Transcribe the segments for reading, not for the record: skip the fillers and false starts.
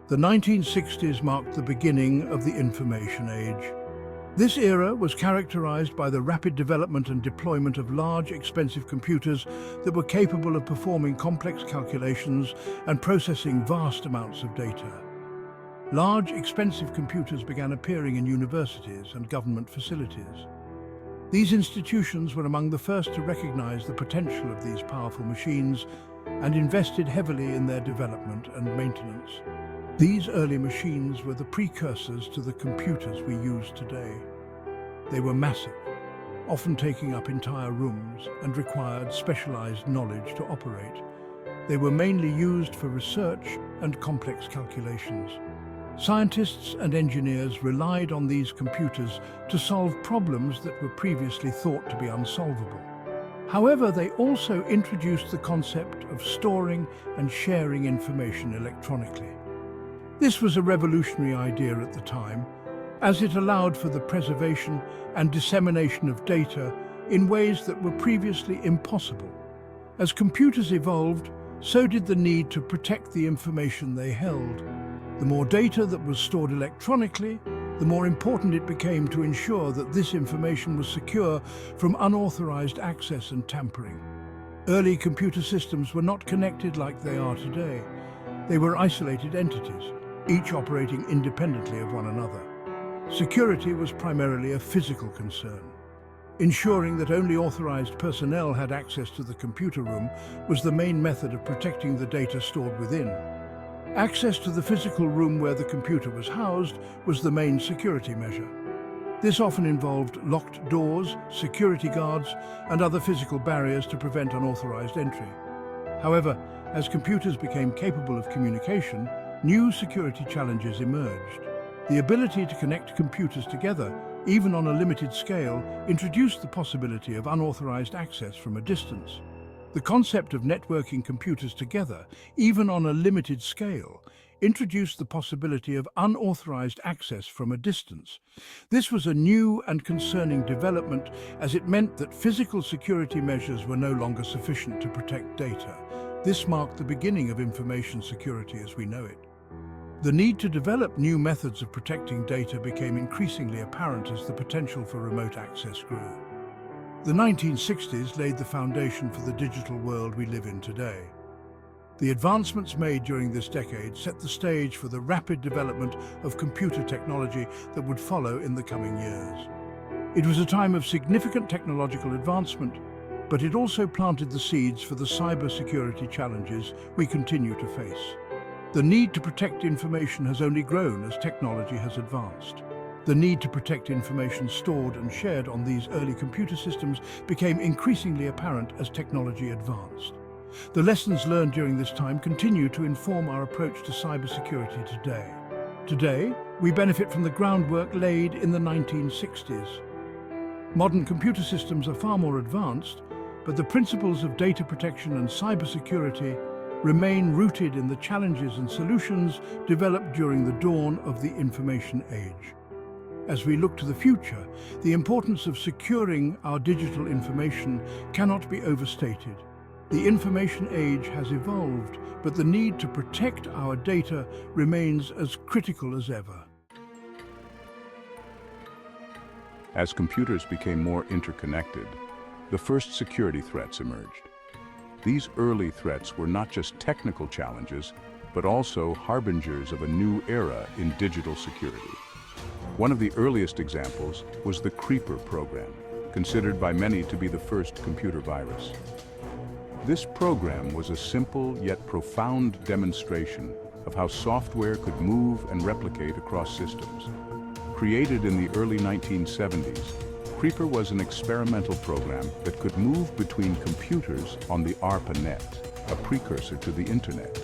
The 1960s marked the beginning of the information age. This era was characterized by the rapid development and deployment of large, expensive computers that were capable of performing complex calculations and processing vast amounts of data. Large, expensive computers began appearing in universities and government facilities. These institutions were among the first to recognize the potential of these powerful machines and invested heavily in their development and maintenance. These early machines were the precursors to the computers we use today. They were massive, often taking up entire rooms, and required specialized knowledge to operate. They were mainly used for research and complex calculations. Scientists and engineers relied on these computers to solve problems that were previously thought to be unsolvable. However, they also introduced the concept of storing and sharing information electronically. This was a revolutionary idea at the time, as it allowed for the preservation and dissemination of data in ways that were previously impossible. As computers evolved, so did the need to protect the information they held. The more data that was stored electronically, the more important it became to ensure that this information was secure from unauthorized access and tampering. Early computer systems were not connected like they are today. They were isolated entities, each operating independently of one another. Security was primarily a physical concern. Ensuring that only authorized personnel had access to the computer room was the main method of protecting the data stored within. Access to the physical room where the computer was housed was the main security measure. This often involved locked doors, security guards, and other physical barriers to prevent unauthorized entry. However, as computers became capable of communication, new security challenges emerged. The ability to connect computers together, even on a limited scale, introduced the possibility of unauthorized access from a distance. The concept of networking computers together, even on a limited scale, introduced the possibility of unauthorized access from a distance. This was a new and concerning development, as it meant that physical security measures were no longer sufficient to protect data. This marked the beginning of information security as we know it. The need to develop new methods of protecting data became increasingly apparent as the potential for remote access grew. The 1960s laid the foundation for the digital world we live in today. The advancements made during this decade set the stage for the rapid development of computer technology that would follow in the coming years. It was a time of significant technological advancement, but it also planted the seeds for the cybersecurity challenges we continue to face. The need to protect information has only grown as technology has advanced. The need to protect information stored and shared on these early computer systems became increasingly apparent as technology advanced. The lessons learned during this time continue to inform our approach to cybersecurity today. Today, we benefit from the groundwork laid in the 1960s. Modern computer systems are far more advanced, but the principles of data protection and cybersecurity remain rooted in the challenges and solutions developed during the dawn of the information age. As we look to the future, the importance of securing our digital information cannot be overstated. The information age has evolved, but the need to protect our data remains as critical as ever. As computers became more interconnected, the first security threats emerged. These early threats were not just technical challenges, but also harbingers of a new era in digital security. One of the earliest examples was the Creeper program, considered by many to be the first computer virus. This program was a simple yet profound demonstration of how software could move and replicate across systems. Created in the early 1970s, Creeper was an experimental program that could move between computers on the ARPANET, a precursor to the Internet.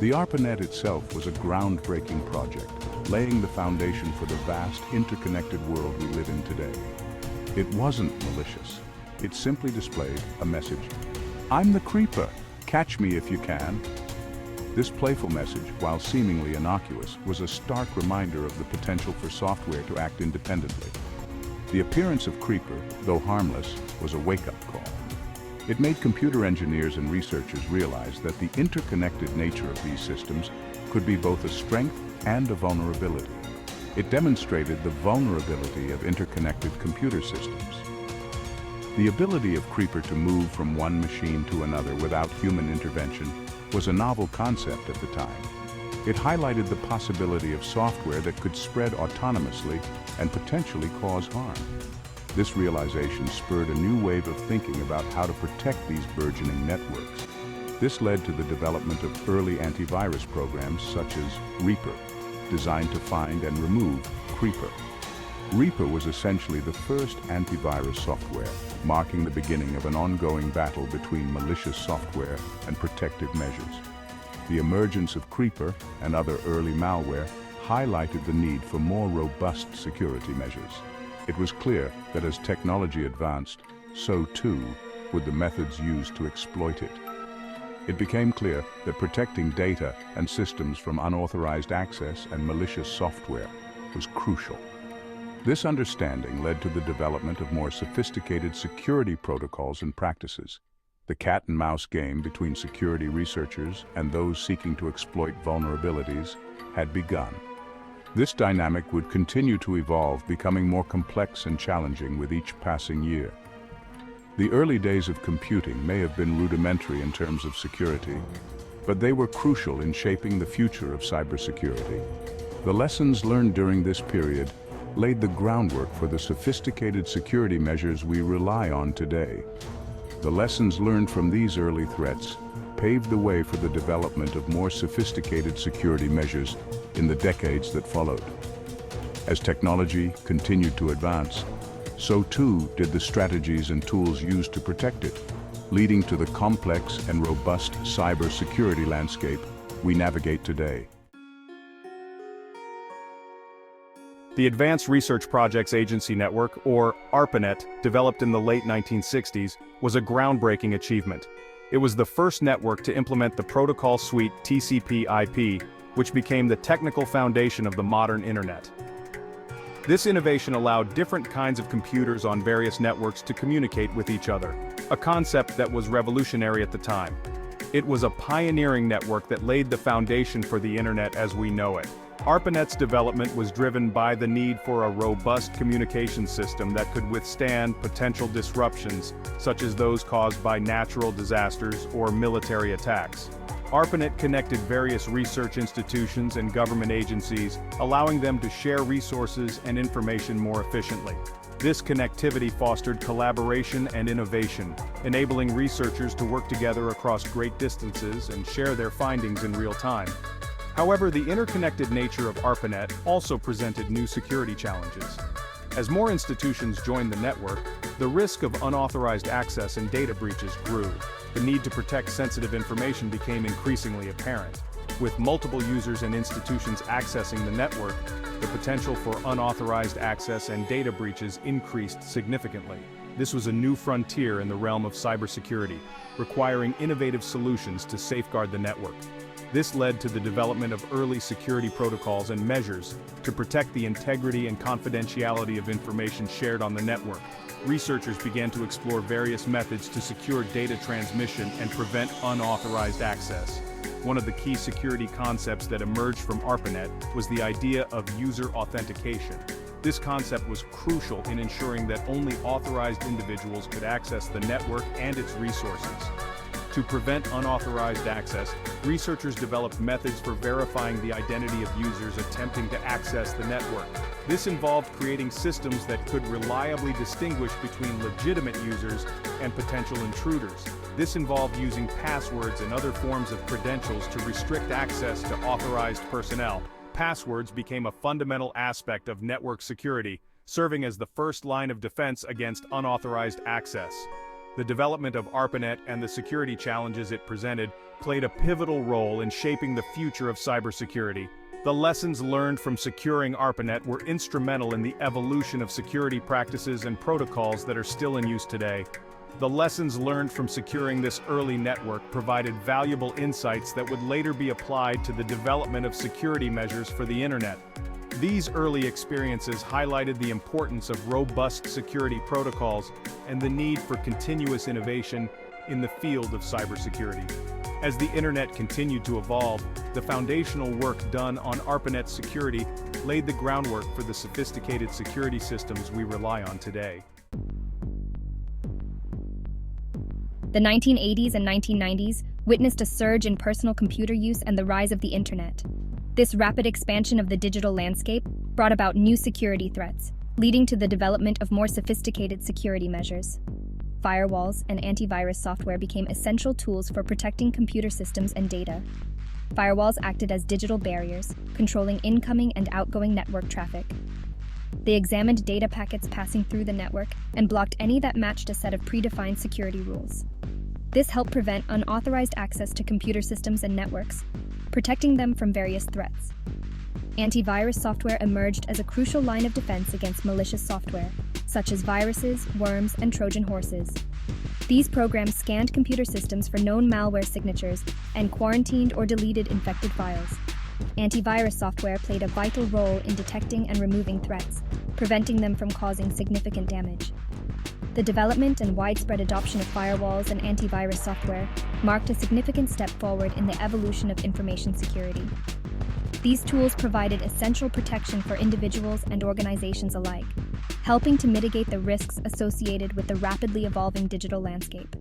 The ARPANET itself was a groundbreaking project, laying the foundation for the vast interconnected world we live in today. It wasn't malicious. It simply displayed a message: "I'm the Creeper, catch me if you can." This playful message, while seemingly innocuous, was a stark reminder of the potential for software to act independently. The appearance of Creeper, though harmless, was a wake-up call. It made computer engineers and researchers realize that the interconnected nature of these systems could be both a strength and a vulnerability. It demonstrated the vulnerability of interconnected computer systems. The ability of Creeper to move from one machine to another without human intervention was a novel concept at the time. It highlighted the possibility of software that could spread autonomously and potentially cause harm. This realization spurred a new wave of thinking about how to protect these burgeoning networks. This led to the development of early antivirus programs such as Reaper, designed to find and remove Creeper. Reaper was essentially the first antivirus software, marking the beginning of an ongoing battle between malicious software and protective measures. The emergence of Creeper and other early malware highlighted the need for more robust security measures. It was clear that as technology advanced, so too would the methods used to exploit it. It became clear that protecting data and systems from unauthorized access and malicious software was crucial. This understanding led to the development of more sophisticated security protocols and practices. The cat-and-mouse game between security researchers and those seeking to exploit vulnerabilities had begun. This dynamic would continue to evolve, becoming more complex and challenging with each passing year. The early days of computing may have been rudimentary in terms of security, but they were crucial in shaping the future of cybersecurity. The lessons learned during this period laid the groundwork for the sophisticated security measures we rely on today. The lessons learned from these early threats paved the way for the development of more sophisticated security measures in the decades that followed. As technology continued to advance, so too did the strategies and tools used to protect it, leading to the complex and robust cybersecurity landscape we navigate today. The Advanced Research Projects Agency Network, or ARPANET, developed in the late 1960s, was a groundbreaking achievement. It was the first network to implement the protocol suite TCP/IP, which became the technical foundation of the modern Internet. This innovation allowed different kinds of computers on various networks to communicate with each other, a concept that was revolutionary at the time. It was a pioneering network that laid the foundation for the Internet as we know it. ARPANET's development was driven by the need for a robust communication system that could withstand potential disruptions, such as those caused by natural disasters or military attacks. ARPANET connected various research institutions and government agencies, allowing them to share resources and information more efficiently. This connectivity fostered collaboration and innovation, enabling researchers to work together across great distances and share their findings in real time. However, the interconnected nature of ARPANET also presented new security challenges. As more institutions joined the network, the risk of unauthorized access and data breaches grew. The need to protect sensitive information became increasingly apparent. With multiple users and institutions accessing the network, the potential for unauthorized access and data breaches increased significantly. This was a new frontier in the realm of cybersecurity, requiring innovative solutions to safeguard the network. This led to the development of early security protocols and measures to protect the integrity and confidentiality of information shared on the network. Researchers began to explore various methods to secure data transmission and prevent unauthorized access. One of the key security concepts that emerged from ARPANET was the idea of user authentication. This concept was crucial in ensuring that only authorized individuals could access the network and its resources. To prevent unauthorized access, researchers developed methods for verifying the identity of users attempting to access the network. This involved creating systems that could reliably distinguish between legitimate users and potential intruders. This involved using passwords and other forms of credentials to restrict access to authorized personnel. Passwords became a fundamental aspect of network security, serving as the first line of defense against unauthorized access. The development of ARPANET and the security challenges it presented played a pivotal role in shaping the future of cybersecurity. The lessons learned from securing ARPANET were instrumental in the evolution of security practices and protocols that are still in use today. The lessons learned from securing this early network provided valuable insights that would later be applied to the development of security measures for the Internet. These early experiences highlighted the importance of robust security protocols and the need for continuous innovation in the field of cybersecurity. As the internet continued to evolve, the foundational work done on ARPANET security laid the groundwork for the sophisticated security systems we rely on today. The 1980s and 1990s witnessed a surge in personal computer use and the rise of the internet. This rapid expansion of the digital landscape brought about new security threats, leading to the development of more sophisticated security measures. Firewalls and antivirus software became essential tools for protecting computer systems and data. Firewalls acted as digital barriers, controlling incoming and outgoing network traffic. They examined data packets passing through the network and blocked any that matched a set of predefined security rules. This helped prevent unauthorized access to computer systems and networks, protecting them from various threats. Antivirus software emerged as a crucial line of defense against malicious software, such as viruses, worms, and Trojan horses. These programs scanned computer systems for known malware signatures and quarantined or deleted infected files. Antivirus software played a vital role in detecting and removing threats, preventing them from causing significant damage. The development and widespread adoption of firewalls and antivirus software marked a significant step forward in the evolution of information security. These tools provided essential protection for individuals and organizations alike, helping to mitigate the risks associated with the rapidly evolving digital landscape.